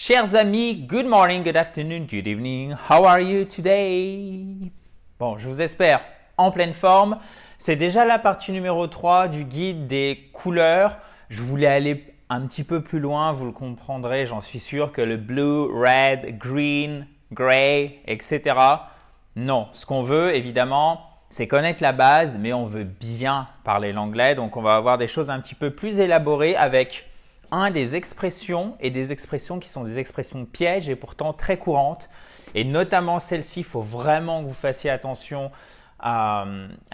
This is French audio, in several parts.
Chers amis, good morning, good afternoon, good evening. How are you today? Bon, je vous espère en pleine forme. C'est déjà la partie numéro 3 du guide des couleurs. Je voulais aller un petit peu plus loin, vous le comprendrez, j'en suis sûr, que le blue, red, green, gray, etc. Non, ce qu'on veut évidemment, c'est connaître la base, mais on veut bien parler l'anglais. Donc, on va avoir des choses un petit peu plus élaborées avec des expressions et des expressions qui sont des expressions pièges et pourtant très courantes. Et notamment celle-ci, il faut vraiment que vous fassiez attention à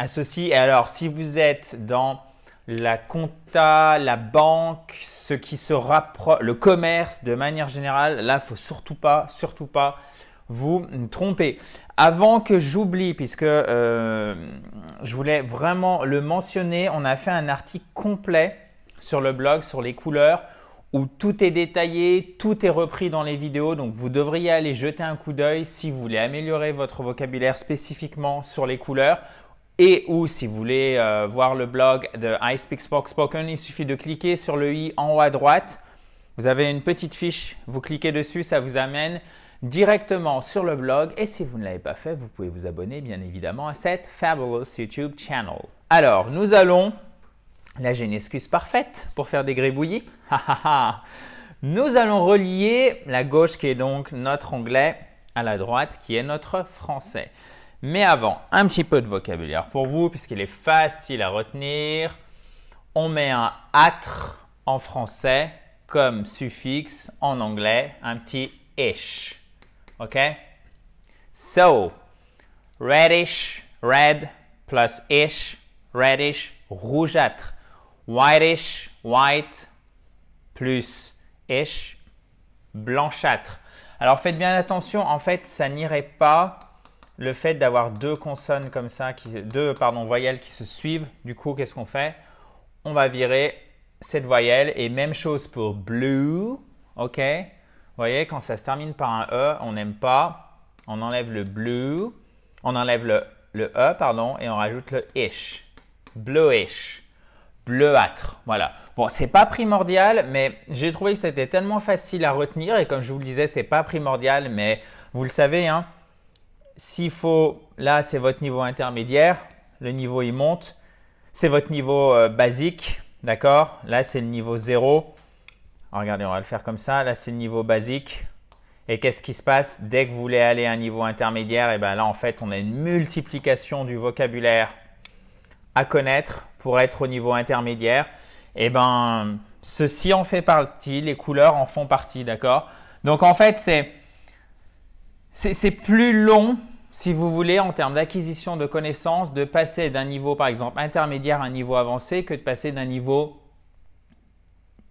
ceci. Et alors, si vous êtes dans la compta, la banque, ce qui se rapproche, le commerce de manière générale, là, il ne faut surtout pas vous tromper. Avant que j'oublie, puisque je voulais vraiment le mentionner, on a fait un article complet sur le blog, sur les couleurs, où tout est détaillé, tout est repris dans les vidéos. Donc, vous devriez aller jeter un coup d'œil si vous voulez améliorer votre vocabulaire spécifiquement sur les couleurs. Et ou si vous voulez voir le blog de I Speak Spoken, il suffit de cliquer sur le i en haut à droite. Vous avez une petite fiche, vous cliquez dessus, ça vous amène directement sur le blog. Et si vous ne l'avez pas fait, vous pouvez vous abonner bien évidemment à cette fabulous YouTube channel. Alors, nous allons… Là, j'ai une excuse parfaite pour faire des gribouillis. Nous allons relier la gauche qui est donc notre anglais à la droite qui est notre français. Mais avant, un petit peu de vocabulaire pour vous puisqu'il est facile à retenir. On met un âtre en français comme suffixe en anglais, un petit ish. OK? So, reddish, red plus ish, reddish, rougeâtre. Whitish, white, plus ish, blanchâtre. Alors, faites bien attention, en fait, ça n'irait pas le fait d'avoir deux consonnes comme ça, deux voyelles qui se suivent. Du coup, qu'est-ce qu'on fait? On va virer cette voyelle et même chose pour blue, ok? Vous voyez, quand ça se termine par un E, on n'aime pas. On enlève le blue, on enlève le E, pardon, et on rajoute le ish, bluish. Bleuâtre, voilà. Bon, c'est pas primordial, mais j'ai trouvé que c'était tellement facile à retenir et comme je vous le disais, c'est pas primordial, mais vous le savez, hein, s'il faut, là, c'est votre niveau intermédiaire, le niveau il monte, c'est votre niveau basique, d'accord? Là, c'est le niveau 0. Alors, regardez, on va le faire comme ça. Là, c'est le niveau basique. Et qu'est-ce qui se passe dès que vous voulez aller à un niveau intermédiaire? Et bien là, en fait, on a une multiplication du vocabulaire à connaître pour être au niveau intermédiaire. Et ben, ceci en fait partie, les couleurs en font partie, d'accord? Donc en fait, c'est plus long, si vous voulez, en termes d'acquisition de connaissances, de passer d'un niveau, par exemple, intermédiaire à un niveau avancé que de passer d'un niveau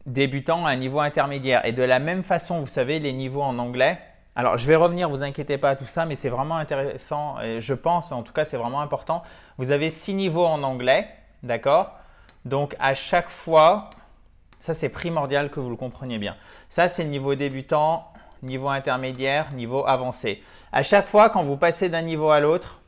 débutant à un niveau intermédiaire. Et de la même façon, vous savez, les niveaux en anglais… Alors, je vais revenir, vous inquiétez pas à tout ça, mais c'est vraiment intéressant et je pense, en tout cas, c'est vraiment important. Vous avez 6 niveaux en anglais, d'accord? Donc, à chaque fois, ça c'est primordial que vous le compreniez bien. Ça, c'est le niveau débutant, niveau intermédiaire, niveau avancé. À chaque fois, quand vous passez d'un niveau à l'autre,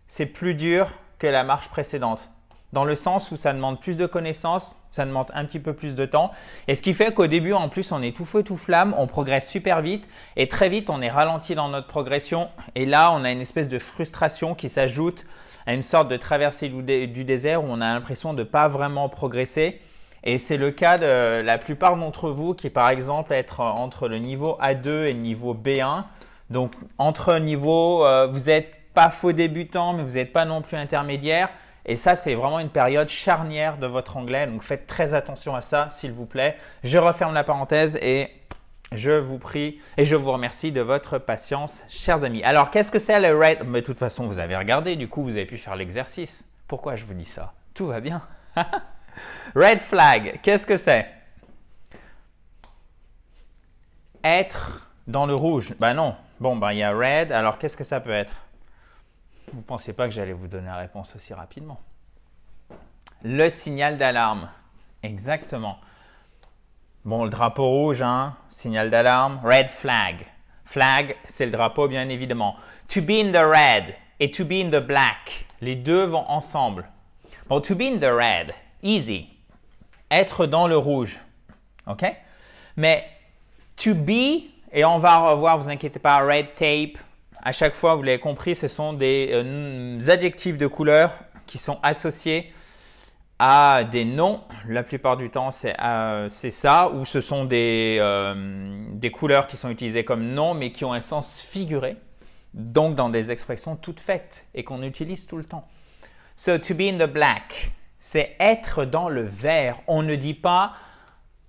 c'est plus dur que la marche précédente. Dans le sens où ça demande plus de connaissances, ça demande un petit peu plus de temps. Et ce qui fait qu'au début, en plus, on est tout feu, tout flamme, on progresse super vite et très vite, on est ralenti dans notre progression. Et là, on a une espèce de frustration qui s'ajoute à une sorte de traversée du désert où on a l'impression de ne pas vraiment progresser. Et c'est le cas de la plupart d'entre vous qui, par exemple, être entre le niveau A2 et le niveau B1. Donc, entre niveaux, vous n'êtes pas faux débutant, mais vous n'êtes pas non plus intermédiaire. Et ça, c'est vraiment une période charnière de votre anglais. Donc, faites très attention à ça, s'il vous plaît. Je referme la parenthèse et je vous prie et je vous remercie de votre patience, chers amis. Alors, qu'est-ce que c'est le red? Mais de toute façon, vous avez regardé. Du coup, vous avez pu faire l'exercice. Pourquoi je vous dis ça? Tout va bien. Red flag, qu'est-ce que c'est? Être dans le rouge. Ben non. Bon, ben il y a red. Alors, qu'est-ce que ça peut être? Vous ne pensiez pas que j'allais vous donner la réponse aussi rapidement. Le signal d'alarme. Exactement. Bon, le drapeau rouge, hein, signal d'alarme. Red flag. Flag, c'est le drapeau, bien évidemment. To be in the red et to be in the black. Les deux vont ensemble. Bon, to be in the red, easy. Être dans le rouge. OK? Mais To be, et on va revoir, vous inquiétez pas, red tape. À chaque fois, vous l'avez compris, ce sont des adjectifs de couleur qui sont associés à des noms. La plupart du temps, c'est ça, ou ce sont des couleurs qui sont utilisées comme noms, mais qui ont un sens figuré, donc dans des expressions toutes faites et qu'on utilise tout le temps. So, to be in the black, c'est être dans le vert. On ne dit pas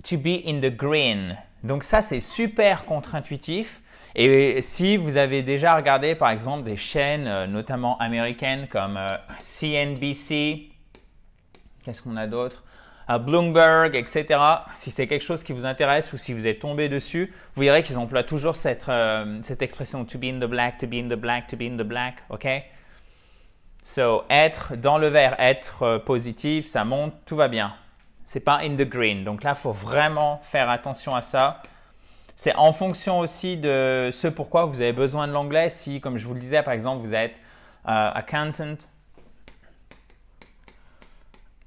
to be in the green. Donc ça, c'est super contre-intuitif. Et si vous avez déjà regardé, par exemple, des chaînes, notamment américaines comme CNBC, qu'est-ce qu'on a d'autre? Bloomberg, etc. Si c'est quelque chose qui vous intéresse ou si vous êtes tombé dessus, vous verrez qu'ils emploient toujours cette expression to be in the black, to be in the black, to be in the black, ok? So, être dans le vert, être positif, ça monte, tout va bien. C'est pas in the green. Donc là, il faut vraiment faire attention à ça. C'est en fonction aussi de ce pourquoi vous avez besoin de l'anglais. Si, comme je vous le disais, par exemple, vous êtes accountant,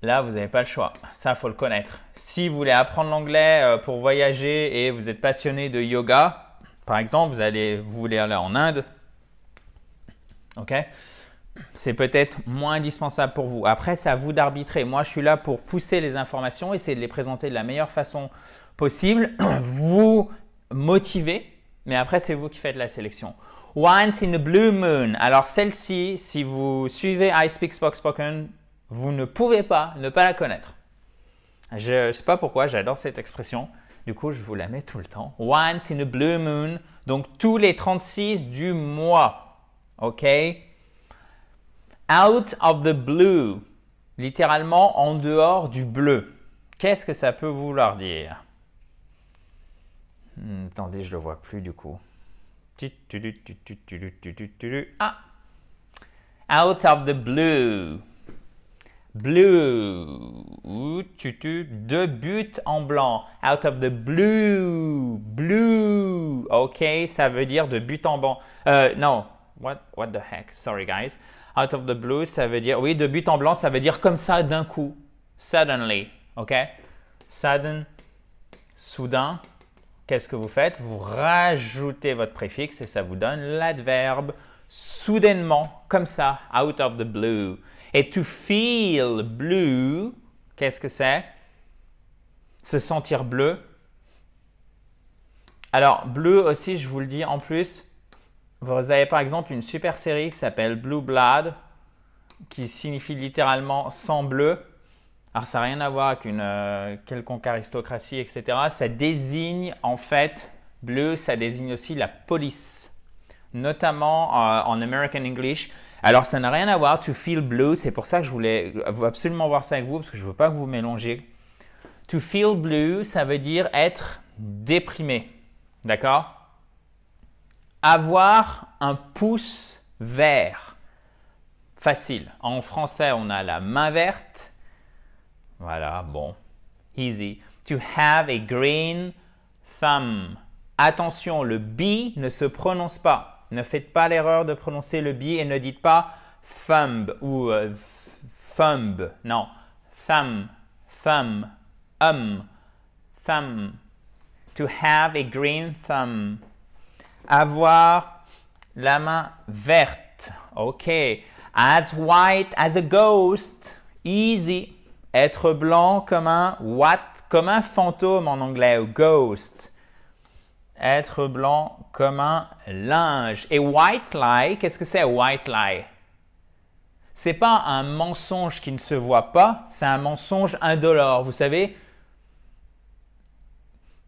là, vous n'avez pas le choix. Ça, il faut le connaître. Si vous voulez apprendre l'anglais pour voyager et vous êtes passionné de yoga, par exemple, vous voulez aller en Inde, ok? C'est peut-être moins indispensable pour vous. Après, c'est à vous d'arbitrer. Moi, je suis là pour pousser les informations, essayer de les présenter de la meilleure façon possible, vous motiver, mais après, c'est vous qui faites la sélection. Once in a blue moon. Alors, celle-ci, si vous suivez I Speak Spoke Spoken, vous ne pouvez pas ne pas la connaître. Je ne sais pas pourquoi, j'adore cette expression. Du coup, je vous la mets tout le temps. Once in a blue moon. Donc, tous les 36 du mois. OK? Out of the blue. Littéralement, en dehors du bleu. Qu'est-ce que ça peut vouloir dire? Attendez, je ne le vois plus du coup. Ah! Out of the blue. Blue. De but en blanc. Out of the blue. Blue. OK, ça veut dire de but en blanc. Non. What the heck? Sorry, guys. Out of the blue, ça veut dire, oui, de but en blanc, ça veut dire comme ça d'un coup. Suddenly. OK? Sudden. Soudain. Qu'est-ce que vous faites? Vous rajoutez votre préfixe et ça vous donne l'adverbe soudainement, comme ça, out of the blue. Et to feel blue, qu'est-ce que c'est? Se sentir bleu. Alors, bleu aussi, je vous le dis en plus, vous avez par exemple une super série qui s'appelle Blue Blood, qui signifie littéralement sang bleu. Alors, ça n'a rien à voir avec une quelconque aristocratie, etc. Ça désigne en fait, bleu, ça désigne aussi la police, notamment en American English. Alors, ça n'a rien à voir, to feel blue, c'est pour ça que je voulais absolument voir ça avec vous, parce que je ne veux pas que vous mélangiez. To feel blue, ça veut dire être déprimé, d'accord? Avoir un pouce vert, facile. En français, on a la main verte. Voilà, bon, easy. To have a green thumb. Attention, le B ne se prononce pas. Ne faites pas l'erreur de prononcer le B et ne dites pas thumb ou thumb. Non, thumb, thumb, thumb. To have a green thumb. Avoir la main verte. OK. As white as a ghost. Easy. Être blanc comme un what? Comme un fantôme en anglais, ou ghost. Être blanc comme un linge. Et white lie, qu'est-ce que c'est white lie? C'est pas un mensonge qui ne se voit pas, c'est un mensonge indolore. Vous savez,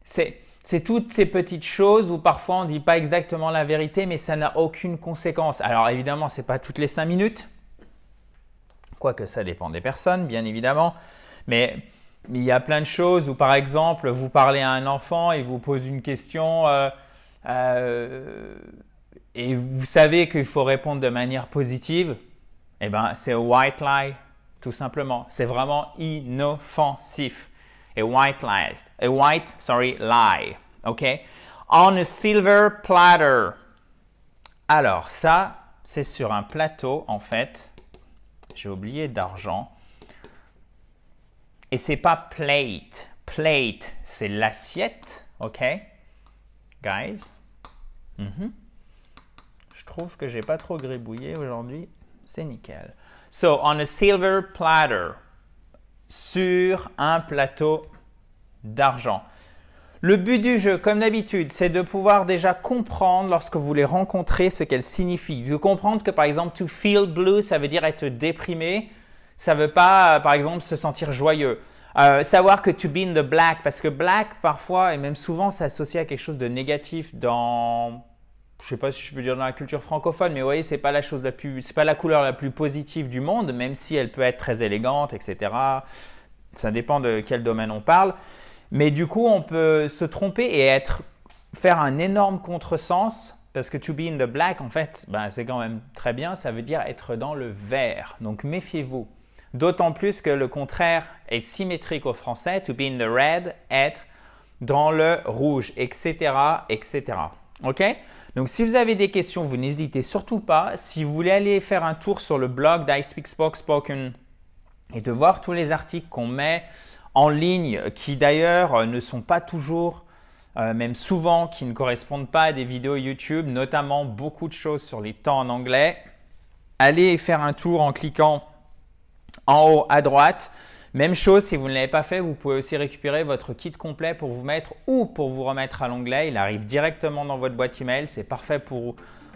c'est toutes ces petites choses où parfois on ne dit pas exactement la vérité, mais ça n'a aucune conséquence. Alors évidemment, ce n'est pas toutes les 5 minutes, quoique ça dépend des personnes, bien évidemment. Mais il y a plein de choses où, par exemple, vous parlez à un enfant et vous pose une question et vous savez qu'il faut répondre de manière positive. Eh bien, c'est white lie, tout simplement. C'est vraiment inoffensif. A white lie. OK? On a silver platter. Alors, ça, c'est sur un plateau, en fait. J'ai oublié d'argent. Et c'est pas plate. Plate, c'est l'assiette. OK? guys. Je trouve que j'ai pas trop gribouillé aujourd'hui. C'est nickel. So, on a silver platter. Sur un plateau d'argent. Le but du jeu, comme d'habitude, c'est de pouvoir déjà comprendre lorsque vous les rencontrez ce qu'elles signifient. De comprendre que par exemple, to feel blue, ça veut dire être déprimé. Ça ne veut pas, par exemple, se sentir joyeux. Savoir que to be in the black, parce que black, parfois, et même souvent, c'est associé à quelque chose de négatif dans, je ne sais pas si je peux dire dans la culture francophone, mais vous voyez, ce n'est pas la couleur la plus positive du monde, même si elle peut être très élégante, etc. Ça dépend de quel domaine on parle. Mais du coup, on peut se tromper et faire un énorme contresens parce que to be in the black, en fait, c'est quand même très bien. Ça veut dire être dans le vert. Donc, méfiez-vous. D'autant plus que le contraire est symétrique au français. To be in the red, être dans le rouge, etc., etc. OK? Donc, si vous avez des questions, vous n'hésitez surtout pas. Si vous voulez aller faire un tour sur le blog d'I Speak Spoken et de voir tous les articles qu'on met en ligne qui d'ailleurs ne sont pas toujours, même souvent, qui ne correspondent pas à des vidéos YouTube, notamment beaucoup de choses sur les temps en anglais. Allez faire un tour en cliquant en haut à droite. Même chose, si vous ne l'avez pas fait, vous pouvez aussi récupérer votre kit complet pour vous mettre ou pour vous remettre à l'onglet. Il arrive directement dans votre boîte email. C'est parfait pour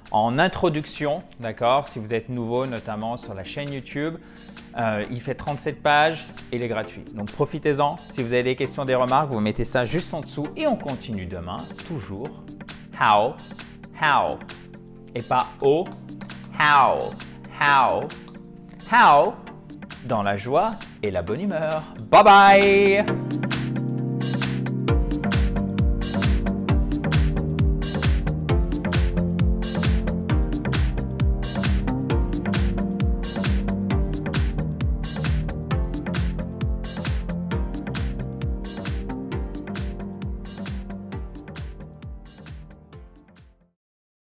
en introduction, d'accord? Si vous êtes nouveau, notamment sur la chaîne YouTube. Il fait 37 pages et il est gratuit. Donc profitez-en. Si vous avez des questions, des remarques, vous mettez ça juste en dessous et on continue demain. Toujours how et pas oh, how dans la joie et la bonne humeur. Bye bye!